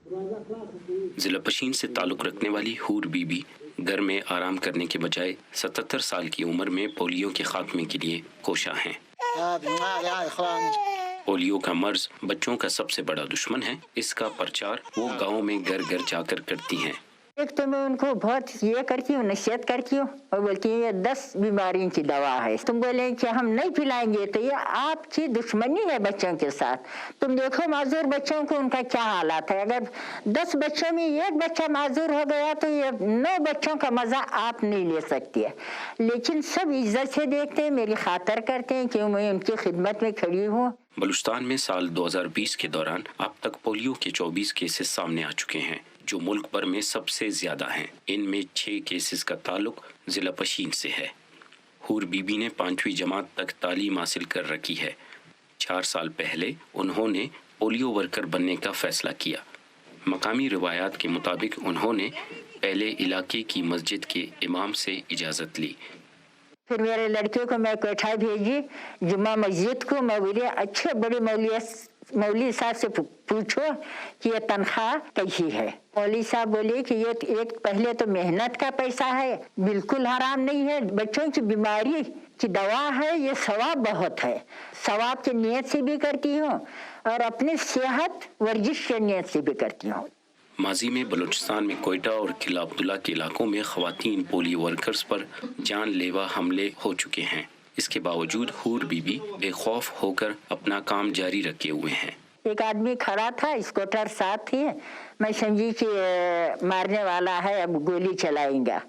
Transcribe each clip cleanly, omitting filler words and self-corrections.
जिला पशीन से ताल्लुक़ रखने वाली हूर बीबी घर में आराम करने के बजाय 77 साल की उम्र में पोलियो के खात्मे के लिए कोशा हैं। पोलियो का मर्ज बच्चों का सबसे बड़ा दुश्मन है। इसका प्रचार वो गाँव में घर घर जाकर करती हैं। एक तो मैं उनको बहुत ये करती हूँ, नसीहत करती हूँ और बोलती हूँ ये 10 बीमारियों की दवा है। तुम बोले कि हम नहीं पिलाएंगे तो ये आपकी दुश्मनी है बच्चों के साथ। तुम देखो माजूर बच्चों को उनका क्या हालात है। अगर 10 बच्चों में एक बच्चा माजूर हो गया तो ये 9 बच्चों का मजा आप नहीं ले सकती है। लेकिन सब इज्जत से देखते हैं, मेरी खातर करते हैं कि मैं उनकी खिदमत में खड़ी हूँ। बलूचिस्तान में साल 2020 के दौरान अब तक पोलियो के 24 केसेस सामने आ चुके हैं, जो मुल्क भर में सबसे ज्यादा हैं। इनमें 6 केसेस का ताल्लुक जिला पशीन से है। हूर बीबी ने 5वीं जमात तक तालीम हासिल कर रखी है। 4 साल पहले उन्होंने पोलियो वर्कर बनने का फैसला किया। मकामी रिवायात के मुताबिक उन्होंने पहले इलाके की मस्जिद के इमाम से इजाज़त ली। फिर मेरे लड़के को मैं कोठा भेजी जुम्मा मस्जिद को। मैं बोली अच्छे बड़े मौलवी साहब से पूछो कि ये तनख्वाह कैसी है। मौलवी साहब बोले कि ये एक पहले तो मेहनत का पैसा है, बिल्कुल हराम नहीं है, बच्चों की बीमारी की दवा है, ये सवाब बहुत है। सवाब की नीयत से भी करती हूँ और अपनी सेहत वर्जिश की नीयत से भी करती हूँ। माजी में बलूचिस्तान में कोयटा और किला अब्दुल्ला के इलाकों में ख़वातीन पोलियो वर्कर्स पर जानलेवा हमले हो चुके हैं। इसके बावजूद हूर बीबी बेखौफ होकर अपना काम जारी रखे हुए हैं। एक आदमी खड़ा था, स्कूटर साथ थी, मैं समझी कि मारने वाला है, अब गोली चलाएगा।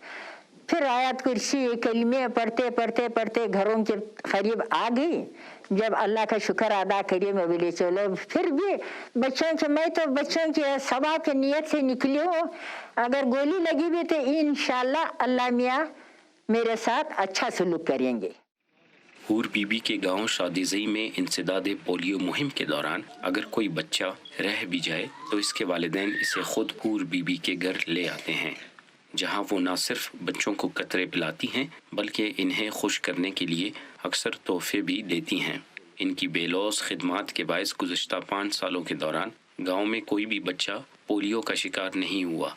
फिर आयत कुर्सी कलमे पढ़ते पढ़ते पढ़ते घरों के करीब आ गई। जब अल्लाह का शुक्र अदा करिए, मैं बोली चलो फिर भी बच्चों के सवाब की नियत से निकली हूँ। अगर गोली लगी भी तो इंशाल्लाह अल्लाह मियाँ मेरे साथ अच्छा सलूक करेंगे। हूर बीबी के गांव शादीज़ई में इंसदादे पोलियो मुहिम के दौरान अगर कोई बच्चा रह भी जाए तो इसके वालिदैन इसे खुद हूर बीबी के घर ले आते हैं, जहां वो न सिर्फ बच्चों को कतरे पिलाती हैं बल्कि इन्हें खुश करने के लिए अक्सर तोहफे भी देती हैं। इनकी बेलौस खिदमात के बायस गुज़श्ता 5 सालों के दौरान गांव में कोई भी बच्चा पोलियो का शिकार नहीं हुआ।